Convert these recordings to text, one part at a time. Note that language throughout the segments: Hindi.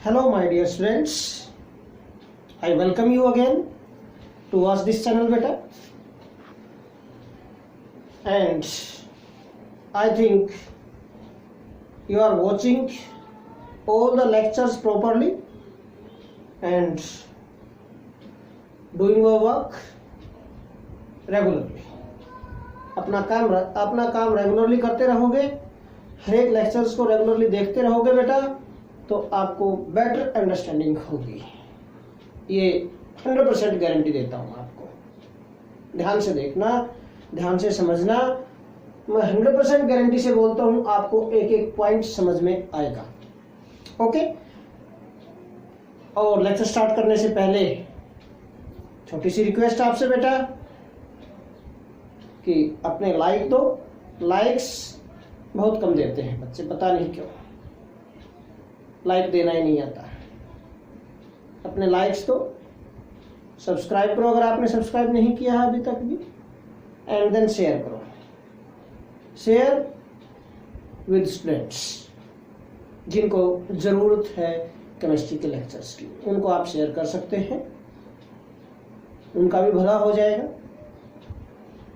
Hello, my dear students. I welcome you again to watch this channel, beta. And I think you are watching all the lectures properly and doing your work regularly. अपना काम रेगुलरली करते रहोगे, हर एक लेक्चर्स को रेगुलरली देखते रहोगे बेटा, तो आपको बेटर अंडरस्टैंडिंग होगी। ये 100% गारंटी देता हूँ आपको। ध्यान से देखना, ध्यान से समझना। मैं 100% गारंटी से बोलता हूँ, आपको एक एक पॉइंट समझ में आएगा। ओके, और लेक्चर स्टार्ट करने से पहले छोटी सी रिक्वेस्ट आपसे बेटा कि अपने लाइक दो। लाइक्स बहुत कम देते हैं बच्चे, पता नहीं क्यों, लाइक देना ही नहीं आता। अपने लाइक्स दो, सब्सक्राइब करो अगर आपने सब्सक्राइब नहीं किया है अभी तक भी, एंड देन शेयर करो। शेयर विद स्टूडेंट्स जिनको ज़रूरत है केमिस्ट्री के लेक्चर्स की, उनको आप शेयर कर सकते हैं। उनका भी भला हो जाएगा,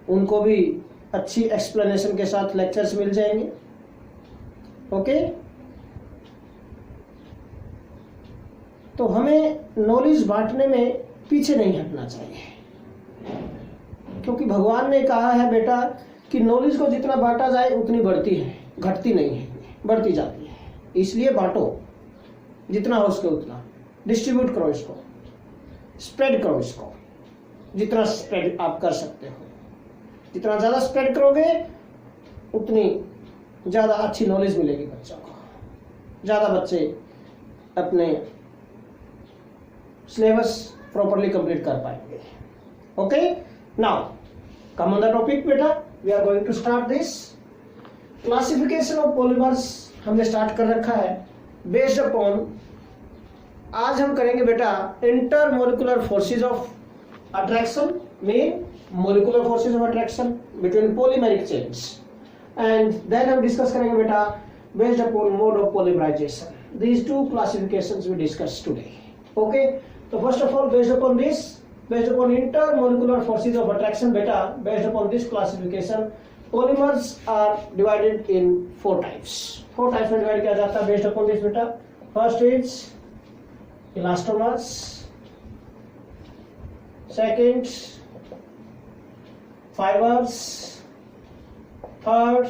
उनको भी अच्छी एक्सप्लेनेशन के साथ लेक्चर्स मिल जाएंगे। ओके, तो हमें नॉलेज बांटने में पीछे नहीं हटना चाहिए, क्योंकि भगवान ने कहा है बेटा कि नॉलेज को जितना बांटा जाए उतनी बढ़ती है, घटती नहीं है, बढ़ती जाती है। इसलिए बांटो, जितना हो सके उतना डिस्ट्रीब्यूट करो, इसको स्प्रेड करो, इसको जितना स्प्रेड आप कर सकते हो। जितना ज़्यादा स्प्रेड करोगे उतनी ज़्यादा अच्छी नॉलेज मिलेगी बच्चों को, ज़्यादा बच्चे अपने सिलेबस प्रॉपरली कंप्लीट कर पाएंगे। Okay, now come on the topic बेटा, we are going to start this classification of polymers. हमने स्टार्ट कर रखा है बेस्ड अपॉन, आज हम करेंगे बेटा intermolecular forces of attraction, main molecular forces of attraction between polymeric chains, and then हम डिस्कस करेंगे बेटा based upon mode of polymerization. These two classifications we discuss today. Okay, so first of all, based upon this, based upon intermolecular forces of attraction beta, based upon this classification, polymers are divided in four types. Four types में डिवाइड किया जाता है based upon this beta. First is elastomers, second fibers, third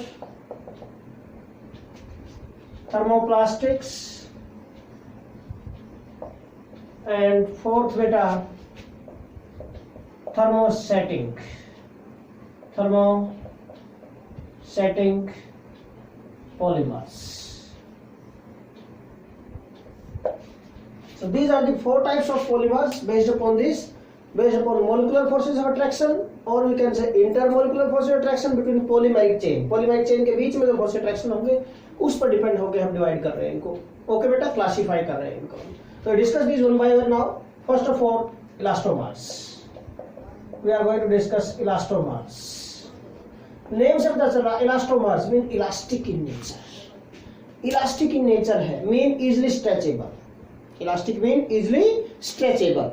thermoplastics, and fourth beta thermosetting polymers. So these are the four types of polymers based upon this, based upon molecular forces of attraction, और we can say intermolecular forces of attraction between polymeric chain. polymeric chain के बीच में जो forces of attraction होंगे उस पर डिपेंड होकर हम डिवाइड कर रहे हैं इनको। ओके बेटा, क्लासीफाई कर रहे हैं इनको। तो discuss this one by one now. First of all elastomers, we are going to discuss elastomers. Name से पता चल रहा, elastomers mean elastic in nature. Elastic in nature है, mean easily stretchable. Elastic mean easily stretchable,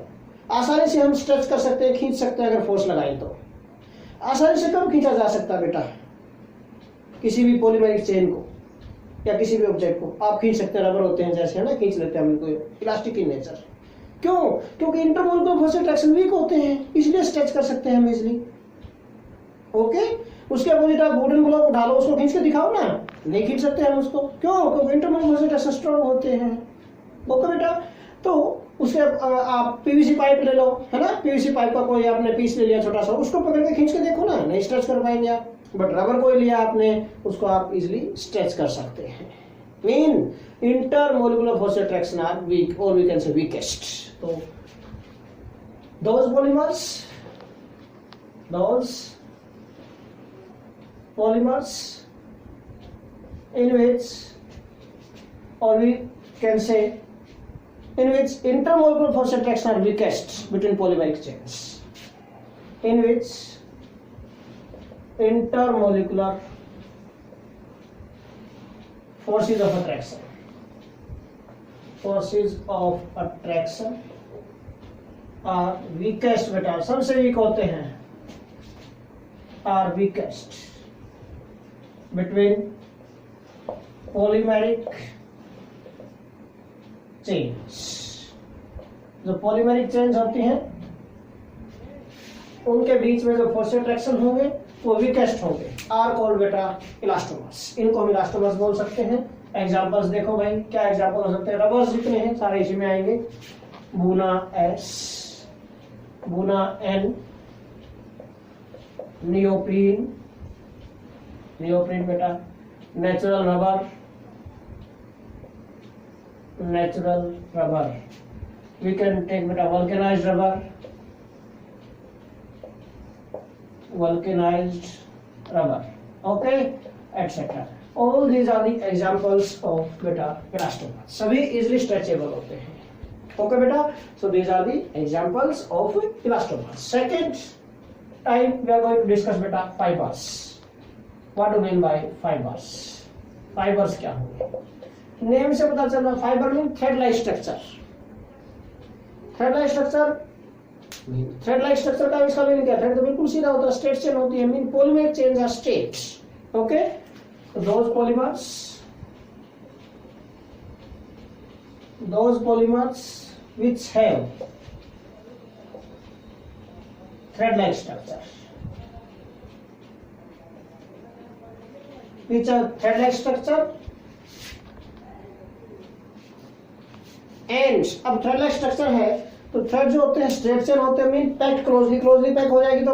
आसानी से हम स्ट्रेच कर सकते हैं, खींच सकते हैं। अगर फोर्स लगाएं तो आसानी से कब खींचा जा सकता है बेटा, किसी भी पॉलीमेरिक चेन को या किसी भी ऑब्जेक्ट को आप खींच सकते हैं। रबर होते हैं जैसे, है ना, खींच लेते हैं हम इनको। इलास्टिक इन नेचर क्यों? क्योंकि इंटरमोलिकुलर फोर्स अट्रैक्शन वीक होते हैं, इसलिए स्ट्रेच कर सकते हैं हम इजिली। ओके, उसके अपोजिट आप वुडन ब्लॉक डालो, उसको खींच के दिखाओ ना, नहीं खींच सकते हम उसको। क्यों? क्योंकि इंटरमोलिकुलर फोर्स अट्रैक्शन स्ट्रांग होते हैं। ओके बेटा, तो उसके आप पीवीसी पाइप ले लो, है ना, पीवीसी पाइप का कोई आपने पीस ले लिया छोटा सा, उसको पकड़ के खींच के देखो ना, नहीं स्ट्रेच कर पाएंगे आप। बट रबर कोई लिया आपने, उसको आप इजिली स्ट्रेच कर सकते हैं। Mean intermolecular force attraction are weak, और वी कैन से वीकेस्ट। तो those polymers in which, or we can say in which intermolecular force attraction are weakest between polymeric chains, in which intermolecular forces of attraction forces of attraction are weakest बेटा, सबसे वीक होते हैं, are weakest between polymeric chains. जो पॉलीमेरिक चेन्स होती हैं उनके बीच में जो फोर्स अट्रैक्शन होंगे वो वीकेस्ट होंगे, आर कॉल्ड बेटा इलास्टोमर्स। इनको हम इलास्टोमर्स बोल सकते हैं। एग्जांपल्स देखो भाई, क्या एग्जांपल हो सकते हैं? रबर्स जितने हैं सारे इसी में आएंगे। Buna S, Buna N, neoprene, neoprene बेटा, natural rubber, natural rubber. We can take बेटा vulcanized rubber, vulcanized rubber, okay, etc. All these are the examples of beta elastomers. सभी easily stretchable होते हैं, okay बेटा. So these are the examples of elastomers. Second time we are going to discuss beta fibers. What do you mean by fibers? Fibers क्या होंगे? नेम से पता चल रहा, fibre mean thread like structure. Thread like structure, thread like structure का इसका मीनिंग क्या है? थ्रेड तो बिल्कुल सीधा होता है, स्ट्रेट चेन होती है, mean polymeric chains are straight, okay. Those polymers which have thread like structure, which are thread like structure and अब थ्रेड लाइक स्ट्रक्चर है तो थ्रेड जो होते हैं स्ट्रेट चेन होते हैं, मीन पैक्ड क्लोजली पैक हो जाएगी तो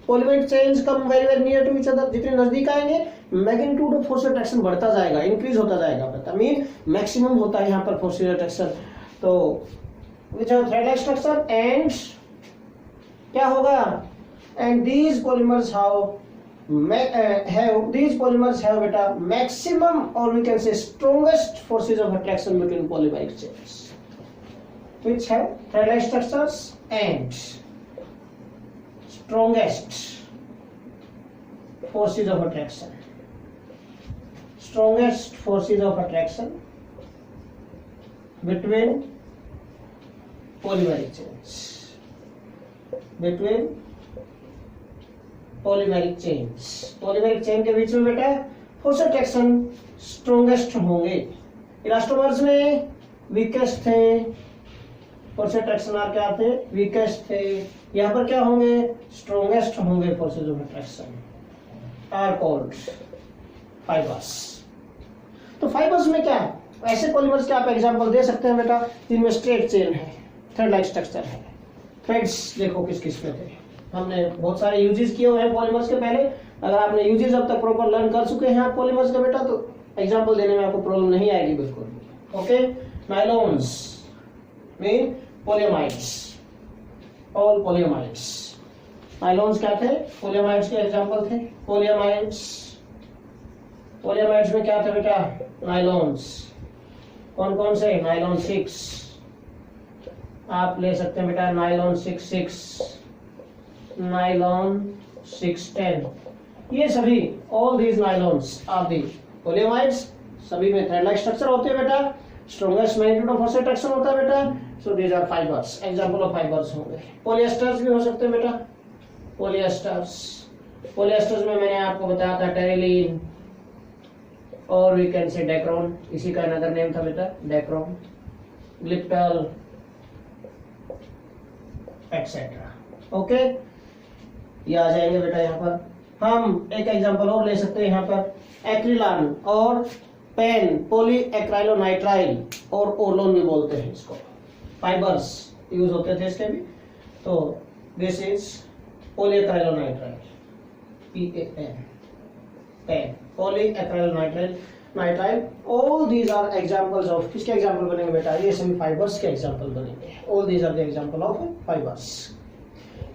polymeric chains come very very near to each other. जितने नजदीक आएंगे मैग्नीट्यूड ऑफ फोर्स अट्रैक्शन बढ़ता जाएगा, इंक्रीज होता जाएगा, पता मीन मैक्सिमम होता है यहाँ पर फोर्स अट्रैक्शन। तो which are thread like structure and क्या होगा, and these polymers have beta maximum or we can say strongest forces of attraction between polymeric chains which have thread like structures and strongest forces of attraction, strongest forces of attraction between polymeric chains, between polymeric chains. Polymeric chain के बीच में बेटा फोर्स अट्रैक्शन स्ट्रॉन्गेस्ट होंगे। इलास्टोमर्स में वीकेस्ट थे, फोर्स अट्रैक्शन आर क्या थे, वीकेस्ट थे। यहाँ पर क्या होंगे, स्ट्रॉन्गेस्ट होंगे forces of attraction, are called fibres. तो फाइबर्स में क्या, ऐसे पॉलीमर्स के आप एग्जांपल दे सकते हैं बेटा जिनमें स्ट्रेट चेन है, थ्रेड लाइक स्ट्रक्चर है। थ्रेड्स देखो किस किस पे थे, हमने बहुत सारे यूजेस किए हुए हैं पॉलीमर्स के पहले। अगर आपने यूजेस अब तक प्रॉपर लर्न कर चुके हैं आप पॉलीमर्स का बेटा तो एग्जांपल देने में आपको प्रॉब्लम नहीं आएगी बिल्कुल भी, okay. Nylons mean polyamides, all polyamides. Nylons क्या थे, पॉलीमाइड्स के एग्जांपल थे। पॉलीमाइड्स में क्या थे बेटा, नायलॉन्स। कौन कौन से, नायलॉन 6 आप ले सकते हैं बेटा, नायलॉन 6, नायलॉन 610, ये सभी all these nylons are the polyamides. सभी में थ्रेड लाइक स्ट्रक्चर होते हैं बेटा, strongest magnitude of force attraction होता है बेटा। So these are fibres, example of fibres होंगे। पॉलिएस्टर्स भी हो सकते हैं बेटा, पॉलिएस्टर्स में मैंने आपको बताया था टेरिलीन और वी कैन से डेक्रोन, इसी का अनदर नेम था बेटा डेक्रोन, ग्लिप्टल एक्सेट्रा, ओके। ये आ जाएंगे बेटा। यहाँ पर हम एक एग्जांपल और ले सकते हैं, यहाँ पर एक्रिलान और पेन, पॉली एक्राइलोनाइट्राइल और ओलोन भी बोलते हैं इसको, फाइबर्स यूज होते थे इसके भी। तो this is polyacrylonitrile, PAN, PAN, polyacrylonitrile. All these are examples of, किसके एग्जांपल बनेंगे बेटा, ये सभी फाइबर्स के एग्जांपल बनेंगे। All these are the example of fibres.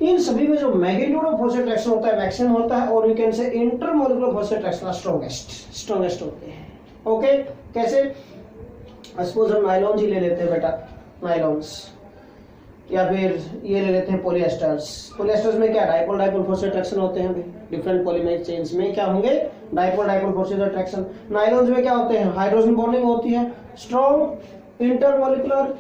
इन सभी में जो मैग्नीट्यूड ऑफ फोर्स अट्रैक्शन होता है मैक्सिमम होता है, और we can say intermolecular force attraction strongest होते हैं, ओके। कैसे, सपोज हम नायलॉन्स ही ले लेते हैं बेटा, नायलॉन्स, या फिर ये ले लेते हैं पॉलिएस्टर्स। पॉलिएस्टर्स में क्या डाइपोल फोर्स अट्रैक्शन होते हैं, डिफरेंट पॉलीमेरिक चेन्स में क्या होंगे, डाइपोल फोर्सेस अट्रैक्शन। नायलॉन्स में क्या होते हैं, हाइड्रोजन बॉन्डिंग होती है, strong intermolecular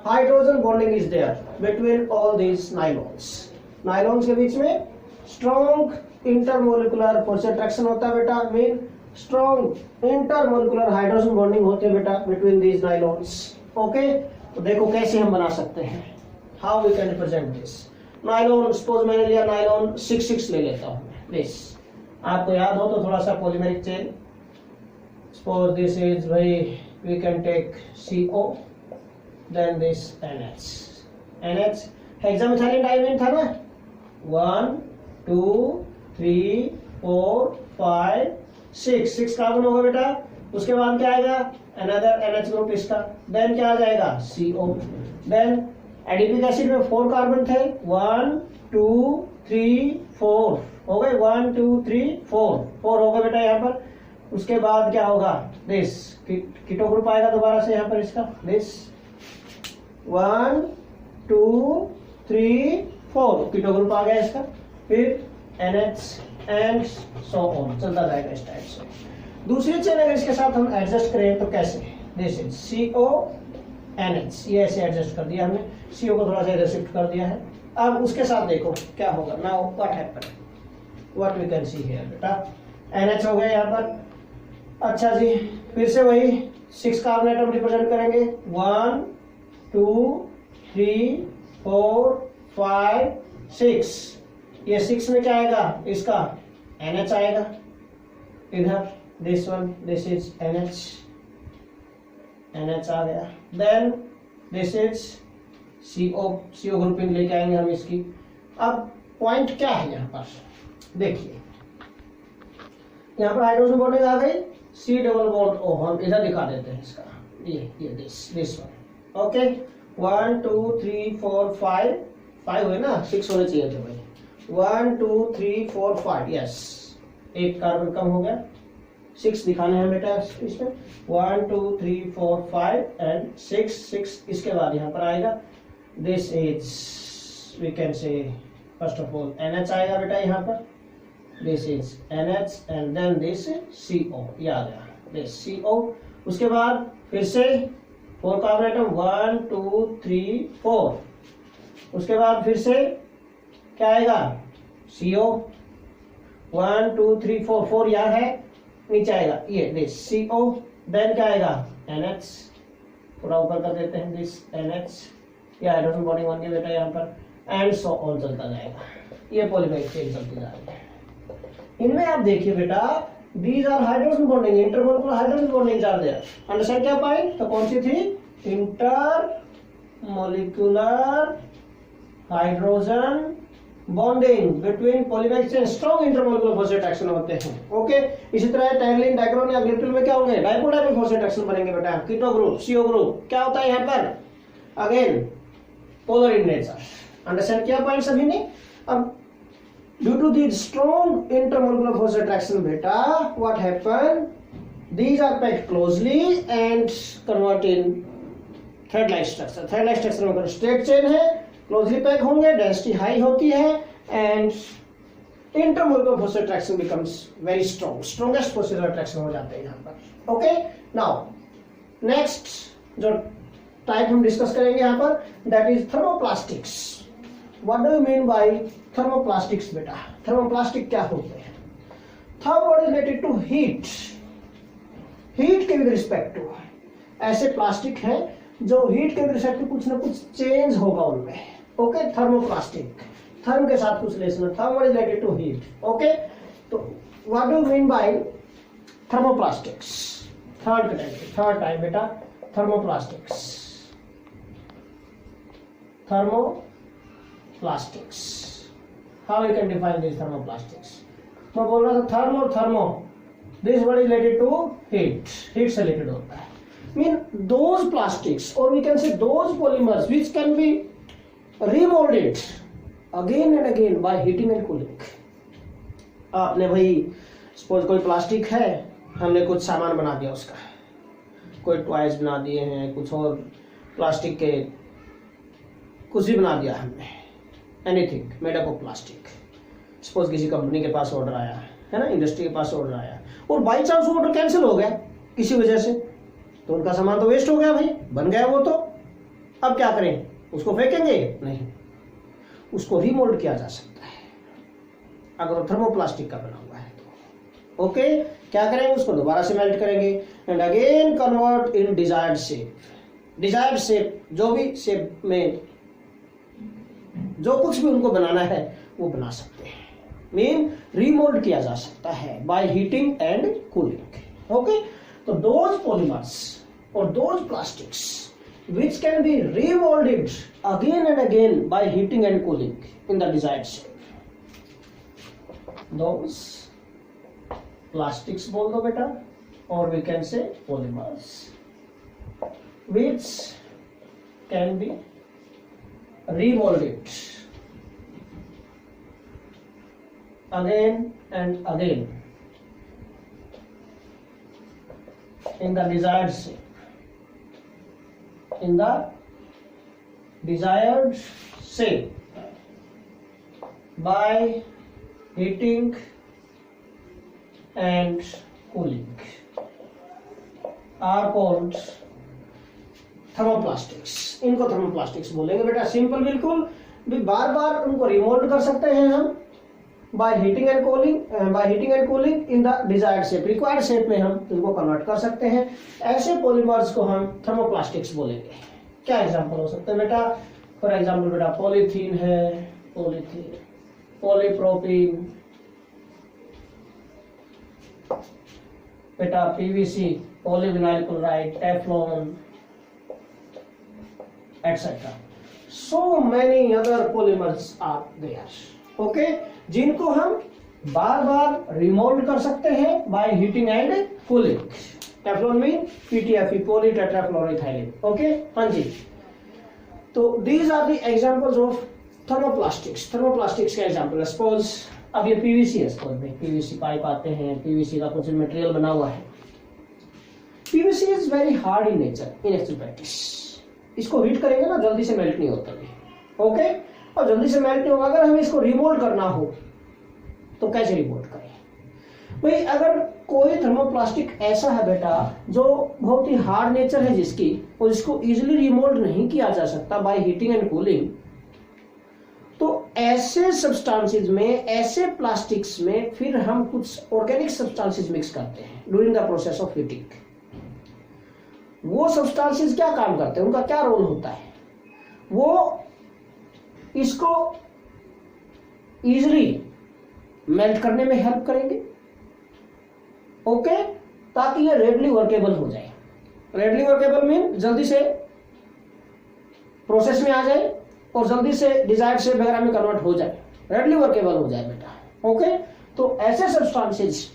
hydrogen bonding is there between all these nylons. Nylons के बीच में स्ट्रॉन्ग इंटरमोलिकुलर फोर्स अट्रैक्शन होता है बेटा, mean strong intermolecular hydrogen bonding होती है बेटा बिटवीन दीज नाइलॉन्स। ओके, तो देखो कैसे हम बना सकते हैं, how we can represent this. Nylon, suppose मैंने लिया नाइलॉन 6 ले लेता हूं प्लीज, आपको याद हो तो थोड़ा सा polymeric chain, suppose this is भाई we can take CO, then this NH hexamethylene diamine था ना, 1 2 3 4 5 6 कार्बन होगा बेटा। उसके बाद क्या आएगा, अनदर NH ग्रुप इसका, देन क्या आ जाएगा CO, देन एडिपिक एसिड में 4 कार्बन थे, 1 2 3 4 हो गए, 1 2 3 4 हो गए बेटा यहाँ पर। उसके बाद क्या होगा, दिस कीटो ग्रुप आएगा दोबारा से यहाँ पर इसका, दिस 1 2 3 4 कीटो ग्रुप आ गया इसका, फिर NH एंड सो ऑन चलता जाएगा इस टाइप से। दूसरी चेन अगर इसके साथ हम एडजस्ट करें तो कैसे, दिस इज CO NH, ये ऐसे एडजस्ट कर दिया हमने, CO को थोड़ा सा इधर शिफ्ट कर दिया है। अब उसके साथ देखो क्या होगा, now what happen, what we can see here बेटा, NH हो गया यहाँ पर। अच्छा जी, फिर से वही 6 कार्बन एटम रिप्रेजेंट करेंगे, 1 2 3 4 5 6, ये 6 में क्या आएगा इसका NH आएगा इधर, this one, this is NH आ गया, then this is CO grouping लेके आएंगे हम इसकी। अब पॉइंट क्या है यहाँ पर, देखिए यहाँ पर हाइड्रोजन बॉन्डिंग आ गई, C डबल बॉन्ड O, हम इधर दिखा देते हैं इसका, ये दिस वन, ओके 1 2 3 4 5 हुए ना, 6 होने चाहिए थे भाई, 1 2 3 4 5, यस, एक कार्बन कम हो गया, 6 दिखाने हैं बेटा इसमें, 1 2 3 4 5 एंड 6 इसके बाद यहाँ पर आएगा, this is we can say first of all NH आएगा बेटा यहाँ पर, this is NH and then this CO, ये आ गया दिस CO। उसके बाद फिर से 4 कार्बन एटम, 1 2 3 4, उसके बाद फिर से क्या आएगा CO, 1 2 3 4 याद है, नीचे आएगा ये दिस CO, देन क्या आएगा NH, थोड़ा ऊपर कर देते हैं दिस NH, ये हाइड्रोजन बॉन्डिंग बन गया बेटा यहाँ पर, एंड सो ऑन चलता जाएगा, ये पॉलीमेरिक चेन चलती जा रही है। इनमें आप देखिए बेटा, these are hydrogen bonding, intermolecular hydrogen bonding are there, understand क्या पॉइंट, तो कौन सी थी, inter molecular hydrogen bonding between polymeric chain, strong intermolecular force attraction होते हैं। ओके, इसी तरह टैंगलिन, डाइक्रोन या ग्लिप्टिन में क्या होंगे, डाइपोल डाइपोल फोर्स अट्रैक्शन बनेंगे बेटा। कीटो ग्रुप, CO ग्रुप क्या होता है यहाँ पर, again polar in nature. Understand किया पॉइंट सभी ने। अब due to the strong intermolecular force attraction बेटा, what happen, these are packed closely and convert in thread like structure. Thread like structure में अगर स्ट्रेट चेन है, क्लोजली पैक होंगे, डेंसिटी हाई होती है and intermolecular force attraction becomes very strong, strongest force attraction हो जाते हैं यहाँ पर। ओके, नाउ नेक्स्ट जो टाइप हम डिस्कस करेंगे यहाँ पर, that is thermoplastics. What do you mean by thermoplastics बेटा? थर्मोप्लास्टिक क्या होते हैं? Therm what is related to heat, heat के विद रिस्पेक्ट टू, ऐसे प्लास्टिक हैं जो हीट के रिस्पेक्ट टू कुछ ना कुछ चेंज होगा उनमें। ओके, थर्मोप्लास्टिक, थर्म के साथ कुछ relation, therm what is related to heat. Okay, तो what do you mean by thermoplastics? Third type बेटा, thermoplastics. Thermoplastics, how you can define this thermoplastics? मैं बोल रहा था थर्म और thermo, this what is related to heat, heat से रिलेटेड होता है। मीन दोज प्लास्टिक्स और we can say those polymers which can be remolded again and again by heating and cooling। आपने भाई सपोज कोई प्लास्टिक है, हमने कुछ सामान बना दिया उसका, कोई टॉयज बना दिए हैं, कुछ और प्लास्टिक के कुछ भी बना दिया हमने, anything made up of plastic. Suppose किसी कंपनी के पास ऑर्डर आया है ना, इंडस्ट्री के पास ऑर्डर आया और बाई चांस ऑर्डर कैंसिल हो गया किसी वजह से, तो उनका सामान तो वेस्ट हो गया भाई, बन गया वो तो। अब क्या करें, उसको फेंकेंगे? नहीं, उसको रीमोल्ड किया जा सकता है अगर वो थर्मोप्लास्टिक का बना हुआ है तो। ओके, क्या करेंगे, उसको दोबारा से मेल्ट करेंगे and again convert in desired shape. Desired shape, जो भी शेप में जो कुछ भी उनको बनाना है वो बना सकते हैं। मीन रीमोल्ड किया जा सकता है bye heating and cooling. Okay, तो दोज पॉलीमर्स और those plastics which can be remolded again and again by heating and cooling in the desired shape, those plastics बोल दो बेटा, or we can say polymers which can be remolded again and again in the desired shape, in the desired shape by heating and cooling are called thermoplastics। इनको thermoplastics बोलेंगे बेटा, सिंपल बिल्कुल भी। बार बार उनको रिमोल्ड कर सकते हैं हम by heating and cooling in the desired shape, required shape में हम इनको कन्वर्ट कर सकते हैं। ऐसे पॉलीमर्स को हम थर्मोप्लास्टिक्स बोलेंगे। क्या एग्जांपल हो सकते हैं बेटा? फॉर एग्जांपल बेटा पॉलीथीन है, पॉलीथीन, पॉलीप्रोपीन, बेटा PVC, polyvinyl chloride, Teflon, etc. So many other polymers are there. Okay, जिनको हम बार बार रिमोल्ड कर सकते हैं by heating and cooling. Teflon mean PTFE, polytetrafluoroethylene. Okay, हाँ जी। तो these are the examples of thermoplastics. Thermoplastics का एग्जांपल सपोज अब ये पीवीसी है, सपोज में पीवीसी पाइप आते हैं, पीवीसी का कुछ मटेरियल बना हुआ है। PVC is very hard in nature, in actual practice. इसको हीट करेंगे ना जल्दी से मेल्ट नहीं होता। ओके, और जल्दी से मेल्ट नहीं होगा। अगर हमें इसको रिमोल्ड करना हो तो कैसे रिमोल्ड करें भाई? अगर कोई थर्मोप्लास्टिक ऐसा है बेटा जो बहुत ही हार्ड नेचर है जिसकी, और इसको इजीली रिमोल्ड नहीं किया जा सकता बाय हीटिंग एंड कूलिंग, तो ऐसे सब्सटेंसेस में, ऐसे प्लास्टिक्स में फिर हम कुछ ऑर्गेनिक सब्सटेंसेस मिक्स करते हैं during the process of heating. वो सब्सटेंसेस क्या काम करते हैं, उनका क्या रोल होता है? वो इसको इजीली मेल्ट करने में हेल्प करेंगे। ओके, ताकि ये रेडली वर्केबल हो जाए। रेडली वर्केबल मीन जल्दी से प्रोसेस में आ जाए और जल्दी से डिजायर्ड शेप वगैरह में कन्वर्ट हो जाए, रेडली वर्केबल हो जाए बेटा। ओके, तो ऐसे सब्सटेंसेस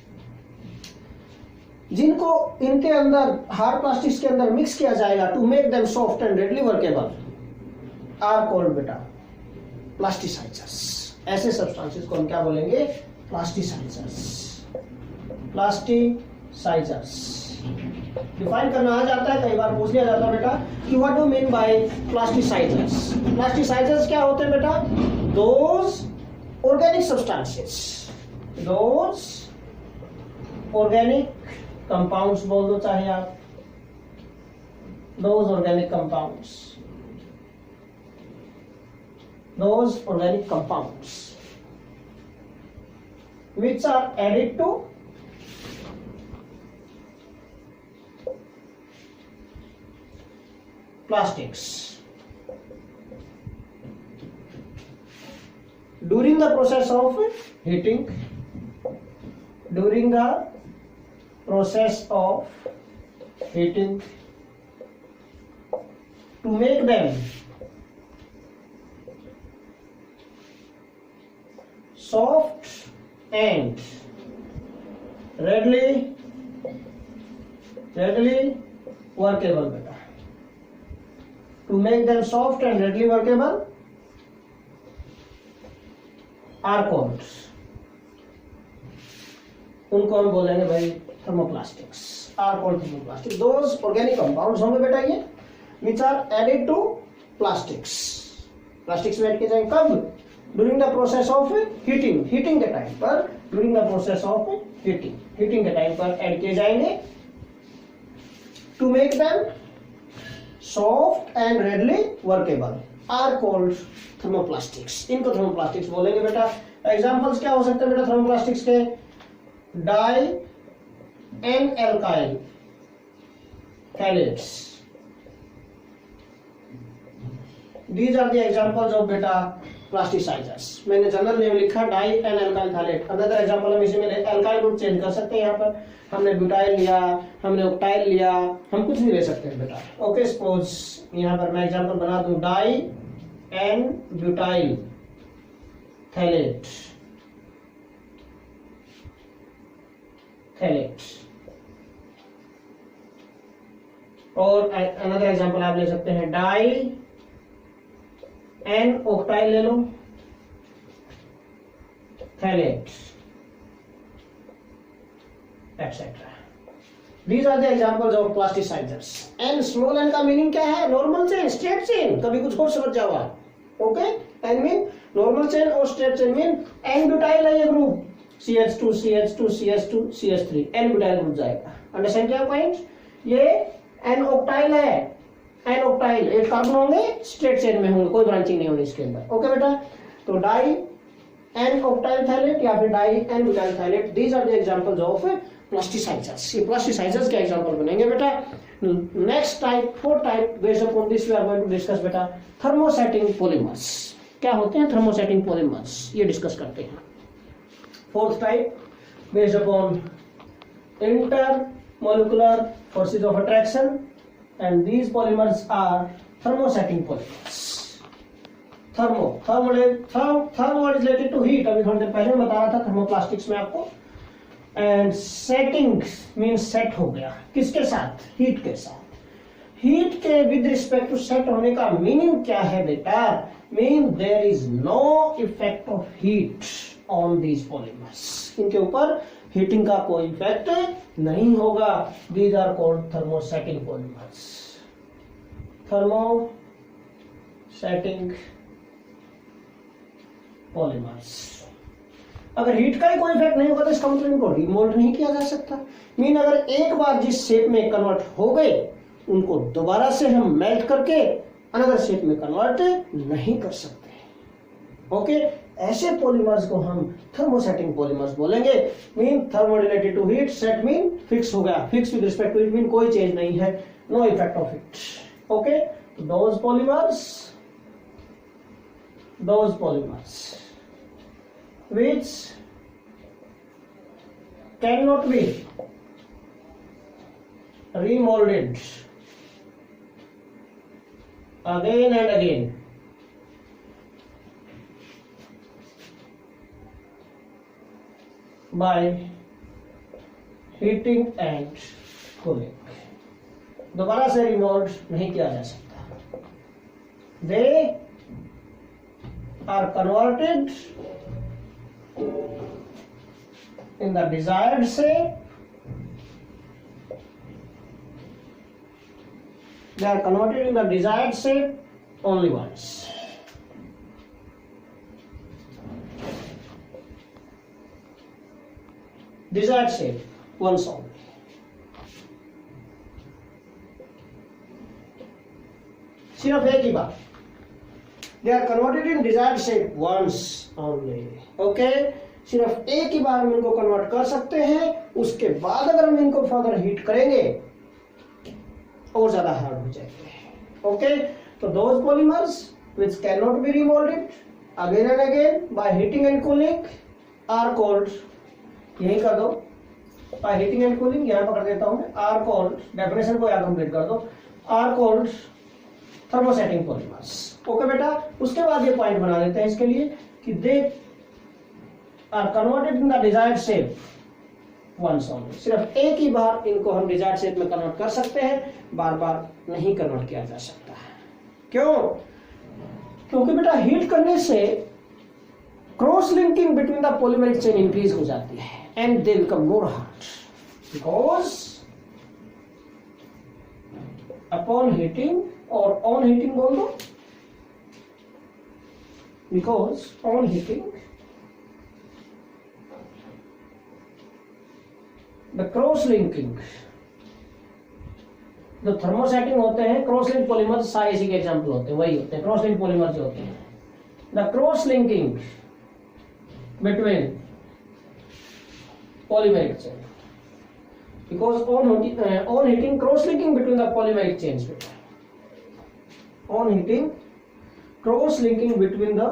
जिनको इनके अंदर हार्ड प्लास्टिक्स के अंदर मिक्स किया जाएगा to make them soft and readily workable are called बेटा प्लास्टिसाइजर्स। ऐसे सब्सटेंसेस को हम क्या बोलेंगे? प्लास्टिसाइजर्स। प्लास्टिसाइजर्स डिफाइन करना आ जाता है, कई बार पूछ लिया जाता है बेटा कि what do mean by plasticisers. Plasticisers क्या होते हैं बेटा? Those organic substances, those organic compounds बोल दो चाहे आप, those organic compounds, those organic compounds which are added to plastics during the process of heating, during the process of heating to make them soft and readily workable बेटा। To make them soft and readily workable are called, उनको हम बोलेंगे भाई thermoplastics. Are called thermoplastic. Those organic compounds होंगे बेटा ये which are added to plastics। Plastics में ऐड किए जाएंगे कब? During the process of heating, heating के टाइम पर, during the process of heating, heating के टाइम पर ऐड किए जाएंगे to make them soft and readily workable are called thermoplastics. इनको thermoplastics बोलेंगे बेटा। एग्जांपल्स क्या हो सकते हैं बेटा thermoplastics के? Di N alkyl phthalates, these are the examples of beta plasticizers। मैंने जनरल नेम लिखा di N alkyl phthalate. Another example हम इसी में एल्काइल ग्रुप चेंज कर सकते हैं। यहाँ पर हमने ब्यूटाइल लिया, हमने ऑक्टाइल लिया, हम कुछ भी ले सकते हैं बेटा। ओके, सपोज यहाँ पर मैं एग्जांपल बना दूं डाई एन ब्यूटाइल थैलेट और अनदर एग्जांपल आप ले सकते हैं डाई एन ऑक्टाइल ले लो phthalate etcetera. These are the examples of plasticizers। and small n का मीनिंग क्या है? Normal chain, straight chain. कभी कुछ और समझ जाओ आप। Okay, n mean normal chain और straight chain mean n butyl है ये group CH2 CH2 CH2 CH3 n ब्यूटाइल ग्रुप जाएगा। अंडरस्टैंड किया पॉइंट? ये n ऑक्टाइल है, n ऑक्टाइल एक कार्बन होंगे स्ट्रेट चेन में होंगे, कोई ब्रांचिंग नहीं होगी इसके अंदर। ओके बेटा, तो डाई एन ऑक्टाइल थैलेट या फिर di N butyl phthalate, these are the examples of plasticizers. ये प्लास्टिसाइजर्स के एग्जांपल बनेंगे बेटा। Next type, fourth type, based upon this we are going to discuss बेटा थर्मोसेटिंग पॉलीमर्स। क्या होते हैं थर्मोसेटिंग पॉलीमर्स, ये डिस्कस करते हैं। Fourth type, based upon intermolecular forces of attraction, and these polymers are thermosetting polymers। Thermo is related to heat, अभी थोड़ी देर पहले बताया था थर्मोप्लास्टिक्स में आपको। एंड सेटिंग मीन्स सेट हो गया, किसके साथ? हीट के साथ। हीट के विद रिस्पेक्ट टू सेट होने का मीनिंग क्या है बेटा? Mean there is no effect of heat on these polymers. इनके ऊपर हीटिंग का कोई इफेक्ट नहीं होगा। These are called thermosetting polymers. Thermosetting polymers. अगर हीट का ही कोई इफेक्ट नहीं होगा तो इसका मतलब इनको रिमोल्ड नहीं किया जा सकता। मीन अगर एक बार जिस शेप में कन्वर्ट हो गए उनको दोबारा से हम मेल्ट करके अनदर शेप में कन्वर्ट नहीं कर सकते। ओके, ऐसे पॉलीमर्स को हम थर्मोसेटिंग पॉलीमर्स बोलेंगे। Mean thermo related to heat, set mean fix हो गया, fix with respect to heat mean कोई चेंज नहीं है, no effect of heat. Okay, those polymers which cannot be remolded again and again by heating and cooling। दोबारा से रिमोल्ड नहीं किया जा सकता। They are converted in the desired shape। They are converted in the desired shape only once। desired shape once only। सिर्फ एक ही बार। They are converted in desired shape once only। Okay, सिर्फ एक ही बार हम इनको कन्वर्ट कर सकते हैं। उसके बाद अगर हम इनको फर्दर हीट करेंगे और ज्यादा हार्ड हो जाएंगे। ओके, तो those polymers which cannot be remolded again and again by heating and cooling are called, यही कर दो by heating and cooling, यहाँ पकड़ देता हूं मैं, are called, डेफिनेशन को यहाँ कंप्लीट कर दो, are called thermosetting polymers. Okay बेटा, उसके बाद ये पॉइंट बना देते हैं इसके लिए कि they are converted in the desired shape once only. सिर्फ एक ही बार इनको हम डिजायर्ड शेप में कन्वर्ट कर सकते हैं, बार बार नहीं कन्वर्ट किया जा सकता। क्यों? क्योंकि बेटा हीट करने से cross linking between the polymeric chain increase हो जाती है and they become more hard because upon heating और ऑन हीटिंग बोल दो, because on heating the cross linking जो थर्मोसेटिंग होते हैं क्रॉस लिंक पॉलीमर, सारे इसी के एग्जांपल होते हैं, वही होते हैं क्रॉस लिंक पॉलीमर जो होते हैं। The cross linking between polymeric chain, because on heating cross linking between the polymeric chains, on heating cross linking between the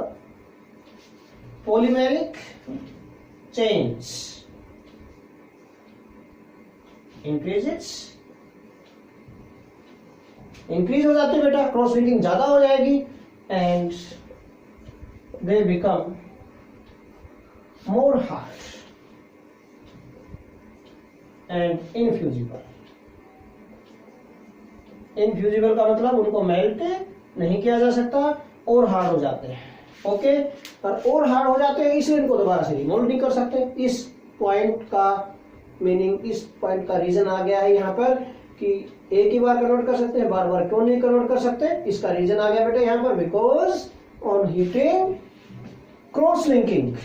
polymeric chains increase हो जाती है बेटा, क्रॉस लिंकिंग ज्यादा हो जाएगी and they become more hard and infusible. Infusible का मतलब उनको मेल्ट नहीं किया जा सकता और हार्ड हो जाते हैं। ओके, और हार्ड हो जाते हैं इसलिए इनको दोबारा से रिमोल्ड नहीं कर सकते। इस पॉइंट का मीनिंग, इस पॉइंट का रीजन आ गया है यहाँ पर कि एक ही बार कन्वर्ट कर सकते हैं, बार बार क्यों नहीं कन्वर्ट कर सकते, इसका रीजन आ गया बेटा यहाँ पर। Because on heating cross linking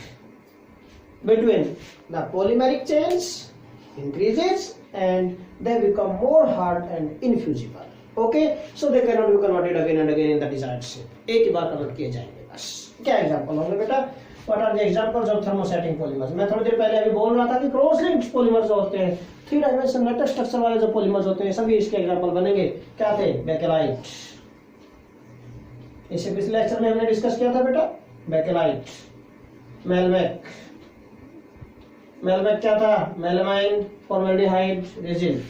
between the polymeric chains increases and they become more hard and infusible. Okay, so they cannot be converted again and again in the desired shape. एक ही बार कन्वर्ट किए जाएंगे बस। क्या एग्जांपल होंगे बेटा? What are the examples of thermosetting polymers? मैं थोड़ी देर पहले अभी बोल रहा था कि क्रॉस लिंक्ड पॉलीमर्स होते हैं, 3 डायमेंशन मेटल स्ट्रक्चर वाले जो पॉलीमर्स होते हैं, सभी इसके एग्जांपल बनेंगे। क्या थे? बेकेलाइट, इसे पिछले लेक्चर में हमने डिस्कस किया था बेटा। बेकेलाइट, मेलमेक, मेलमेक क्या था? Melamine formaldehyde resin,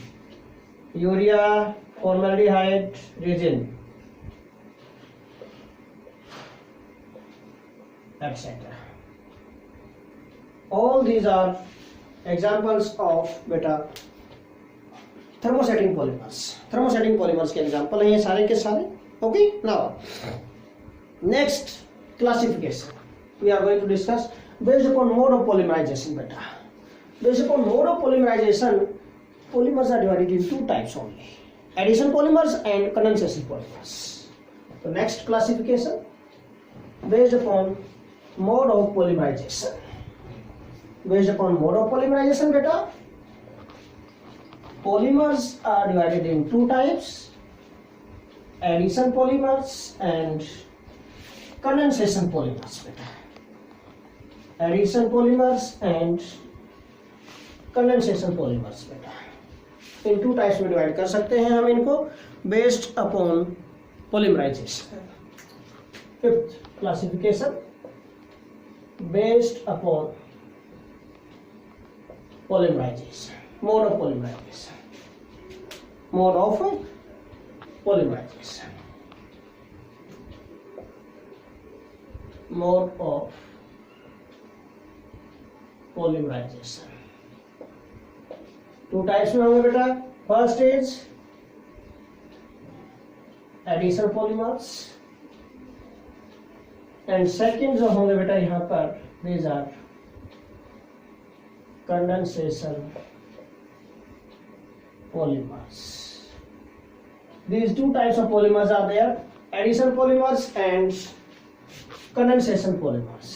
urea formaldehyde resin, etc. All these are examples of beta thermosetting polymers. Thermosetting polymers के example हैं ये सारे के सारे। Okay, now next classification we are going to discuss based upon mode of polymerization beta. Based upon mode of polymerization, polymers are divided in 2 types only: addition polymers and condensation polymers. So next classification based upon mode of polymerization. Based upon mode of polymerization beta, polymers are divided in 2 types: addition polymers and condensation polymers beta. Addition polymers and condensation polymers बेटा, इन 2 टाइप्स में डिवाइड कर सकते हैं हम इनको based upon polymerization. 5th classification based upon polymerization, mode of polymerization, mode of polymerization, mode of polymerization. 2 types में होंगे बेटा। First is addition polymers and second जो होंगे बेटा यहाँ पर these are condensation polymers. These 2 types of polymers are there: addition polymers and condensation polymers.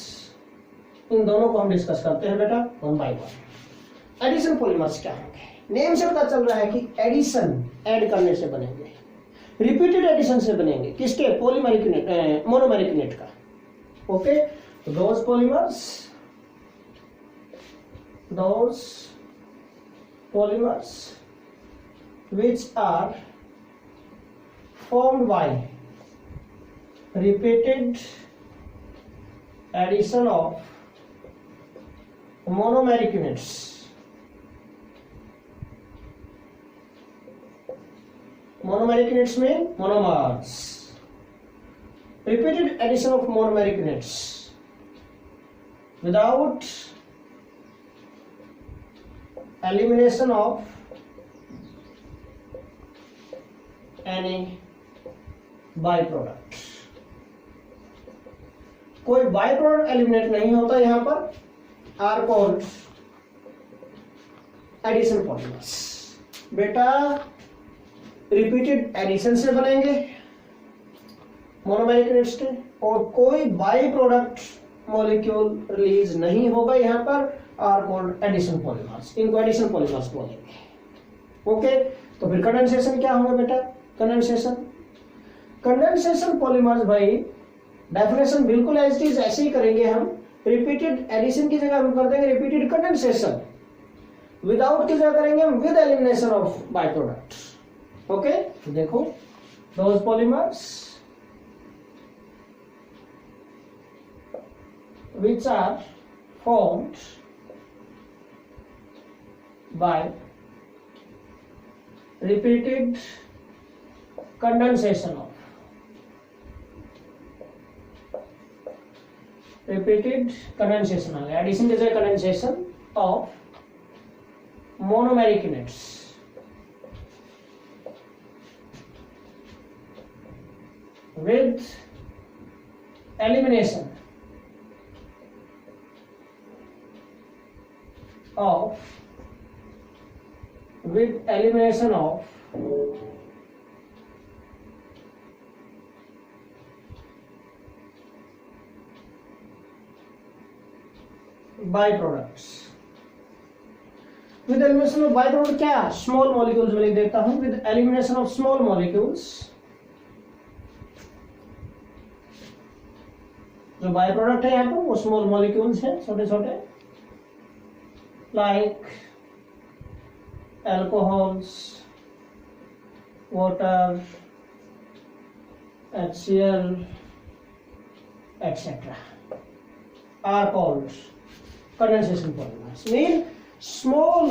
इन दोनों को हम डिस्कस करते हैं बेटा one by one. Addition polymers क्या होंगे? नेम से पता चल रहा है कि एडिशन ऐड करने से बनेंगे, रिपीटेड एडिशन से बनेंगे। किसके? पॉलीमेरिक यूनिट, मोनोमेरिक यूनिट का। ओके, तो those polymers which are formed by repeated addition of monomeric units, monomeric units mean monomers, repeated addition of monomeric units without elimination of any byproduct. कोई बाई प्रोडक्ट एलिमिनेट नहीं होता यहां पर, आर कॉल्ड एडिशन पॉलीमर्स। बेटा रिपीटेड एडिशन से बनेंगे मोनोमेरिक यूनिट्स के, और कोई बाई प्रोडक्ट मॉलिक्यूल रिलीज नहीं होगा यहां पर, आर कॉल्ड एडिशन पॉलीमर्स। इनको एडिशन पॉलीमर्स बोलेंगे। ओके, तो फिर कंडेंसेशन क्या होगा बेटा? कंडेंसेशन पॉलीमर्स भाई डेफिनेशन बिल्कुल एज इट इज ऐसे ही करेंगे हम। रिपीटेड एडिशन की जगह हम कर देंगे रिपीटेड कंडेंसेशन, विदाउट की जगह करेंगे हम with elimination of by product. Okay, देखो those polymers which are formed by repeated condensation addition is a condensation of monomeric units with elimination of byproducts। With elimination of by product क्या? स्मॉल मॉलिक्यूल्स में लिख देता हूं, with elimination of small molecules. जो बाय प्रोडक्ट है यहाँ पर वो स्मॉल मॉलिक्यूल्स है, छोटे छोटे, like alcohols, water, HCl, etc. are called condensation polymers। mean small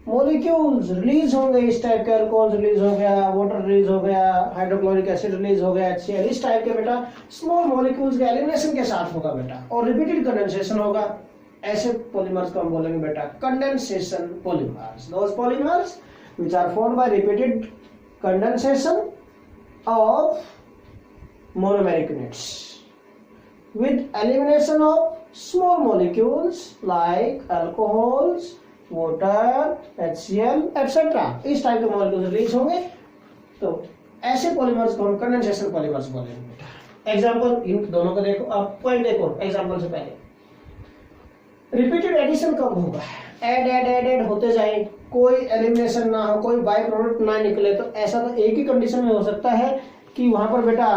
molecules release होंगे, इस टाइप के अल्कोहल रिलीज हो गया, वाटर रिलीज हो गया, हाइड्रोक्लोरिक एसिड रिलीज हो गया, HCl, इस टाइप के बेटा स्मॉल मॉलिक्यूल्स के एलिमिनेशन के साथ होगा बेटा, और रिपीटेड कंडेंसेशन होगा। ऐसे पॉलीमर्स को हम बोलेंगे बेटा condensation polymers. Those polymers which are formed by repeated condensation of monomeric units with elimination of small molecules like alcohols, water, HCl, etc. इस टाइप के मॉलिक्यूल्स रिलीज होंगे, तो ऐसे पॉलीमर्स को हम कंडेंसेशन पॉलीमर्स बोलेंगे बेटा। एग्जांपल इन दोनों को देखो, आप पॉइंट देखो एग्जांपल से पहले। रिपीटेड एडिशन कब होगा? ऐड होते जाए, कोई एलिमिनेशन ना हो, कोई बाय प्रोडक्ट ना निकले, तो ऐसा तो एक ही कंडीशन में हो सकता है कि वहां पर बेटा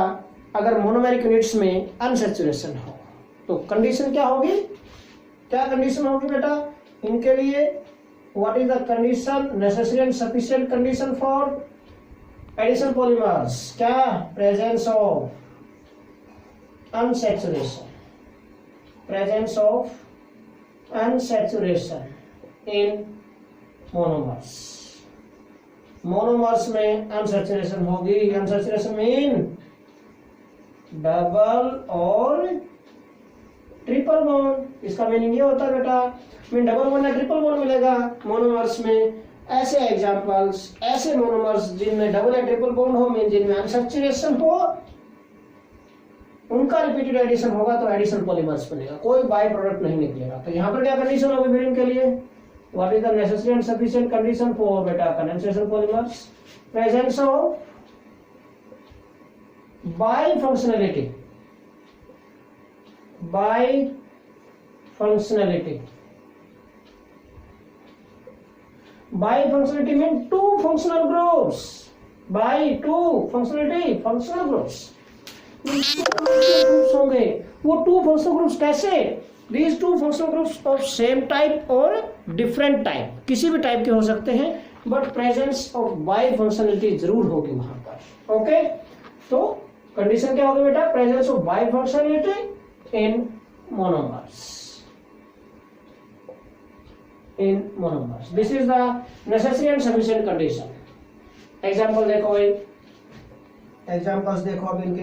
अगर मोनोमेरिक यूनिट्स में अनसैचुरेशन हो, तो कंडीशन क्या होगी? क्या कंडीशन होगी बेटा इनके लिए? What is the condition? Necessary and sufficient condition for addition polymers क्या? Presence of unsaturation, presence of unsaturation in monomers. Monomers में अनसैचुरेशन होगी। अनसैचुरेशन मीन डबल और ट्रिपल बॉन्ड। इसका मीनिंग ये होता है बेटा, मीन डबल बॉन्ड या ट्रिपल बॉन्ड मिलेगा मोनोमर्स में। ऐसे एग्जांपल्स, ऐसे मोनोमर्स जिनमें डबल या ट्रिपल बॉन्ड हो, मीन जिनमें अनसैचुरेशन हो, उनका रिपीटेड एडिशन होगा तो एडिशन पॉलीमर्स बनेगा, कोई बाय प्रोडक्ट नहीं निकलेगा। तो यहाँ पर क्या कंडीशन होगी फिर इनके लिए? What is the necessary and sufficient condition for बेटा condensation polymers? Presence of bifunctionality, bifunctionality mean two functional groups, bi two functionality, functional groups होंगे। वो टू फंक्शनल ग्रुप्स कैसे? These two functional groups of same type और different type, किसी भी टाइप के हो सकते हैं, बट प्रेजेंस ऑफ बाइफंक्शनलिटी जरूर होगी वहां पर। ओके, तो कंडीशन क्या होगी बेटा? Presence of bifunctionality in monomers, in monomers. This is the necessary and sufficient condition. Example देखो, एग्जांपल्स देखो अब इनके।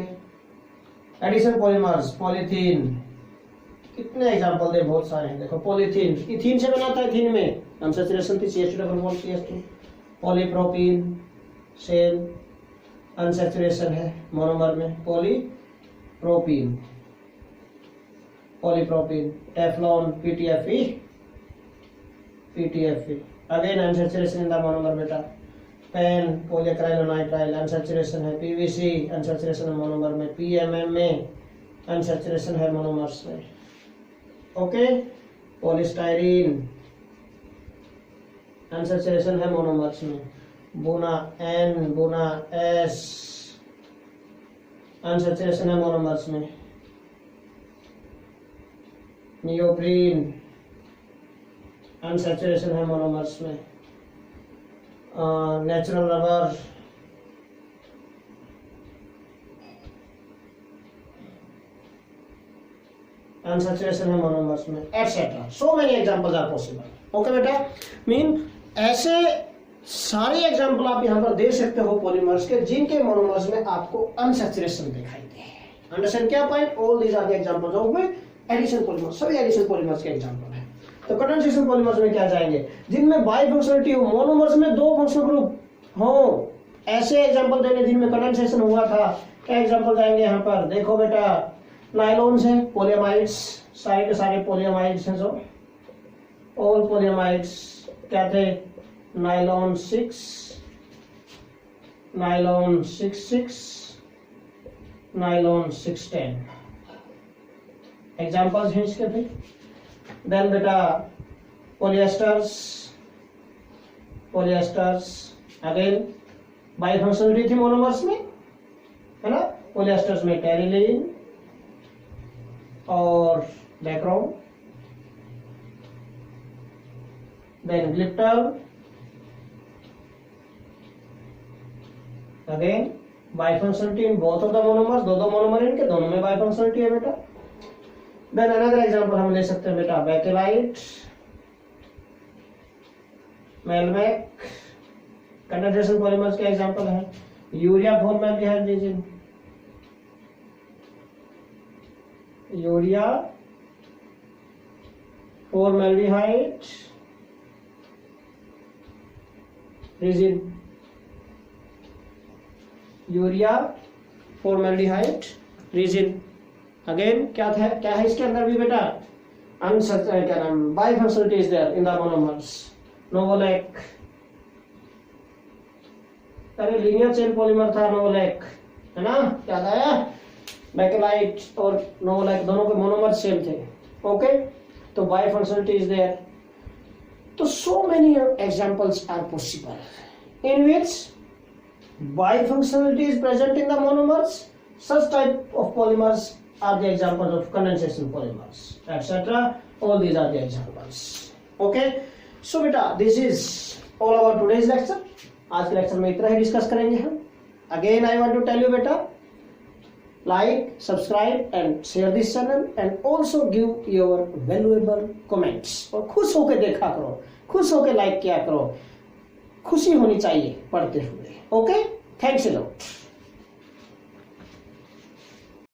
एडिशन पॉलीमर्स, पॉलीथीन, कितने एग्जांपल दे? बहुत सारे हैं। देखो पॉलीथीन, इथीन से बनाता है, इथीन में अनसैचुरेशन थी, CH2 double bond CH2। Polypropene, same unsaturation है मोनोमर में, polypropene, polypropene. Teflon, PTFE, again unsaturation in the monomer बेटा। पेन, पॉलीक्राइलोनाइट्राइल, अनसैचुरेशन है। PVC, अनसैचुरेशन है मोनोमर में। PMMA, अनसैचुरेशन है मोनोमर्स में। ओके, पॉलीस्टाइरीन, अनसैचुरेशन है मोनोमर्स में। Buna N Buna S, unsaturation है मोनोमर्स में। नियोप्रीन, अनसैचुरेशन है मोनोमर्स में। नेचुरल रबर, अनसैचुरेशन है मोनोमर्स में, etcetera. So many examples are possible. Okay बेटा, मीन ऐसे सारे एग्जांपल आप यहाँ पर दे सकते हो पॉलीमर्स के जिनके मोनोमर्स में आपको अनसैचुरेशन दिखाई दे। अंडरस्टैंड क्या point? All these are the examples of addition polymers, सभी एडिशन पॉलीमर्स के एग्जांपल है। तो कंडेंसेशन पॉलीमर्स में क्या जाएंगे? जिनमें बाई फंक्शनलिटी हो, मोनोमर्स में दो फंक्शनल ग्रुप हो, ऐसे एग्जांपल देने जिनमें कंडेंसेशन हुआ था। क्या एग्जांपल जाएंगे यहाँ पर? देखो बेटा, नाइलॉन्स है, पोलियमाइड्स, सारे के सारे पोलियमाइड्स हैं। जो ऑल पोलियमाइड्स क्या थे? नाइलॉन 6, नाइलॉन 6, नाइलॉन 610 एग्जांपल्स हैं इसके भी। देन बेटा पोलिएस्टर्स, पोलिएस्टर्स अगेन बाइफंक्शनलिटी थी मोनोमर्स में, है ना। पोलिएस्टर्स में टेरिलीन और डाइक्रोम। Then glyptal again bifunctionality in both of the monomers, दो मोनोमर इनके दोनों में बाइफंक्शनलिटी है बेटा। देन अनदर एग्जांपल हम ले सकते हैं बेटा, बेकेलाइट, मेलमैक। कंडेंसेशन पॉलीमर्स के एग्जांपल है। Urea formaldehyde resin, urea formaldehyde resin, urea formaldehyde resin. Again क्या है इसके अंदर भी बेटा? क्या नाम? Bifunctionality is there in the monomers. Novolac, अरे लीनियर चेन पॉलीमर था नोवोलैक, है ना, याद आया? बेकेलाइट और नोवोलैक दोनों के मोनोमर सेम थे। ओके, तो बाइफंक्शनलिटी इज देयर। तो so many examples are possible in which bifunctionality is present in the monomers. Such type of polymers are the examples of condensation polymers, etc. All these are the examples. Okay, so beta, this is all about today's lecture. आज के लेक्चर में इतना ही डिस्कस करेंगे हम। Again I want to tell you beta, like, subscribe and share this channel and also give your valuable comments. और खुश होकर देखा करो, खुश होकर लाइक किया करो, खुशी होनी चाहिए पढ़ते हुए। Okay, thanks a lot.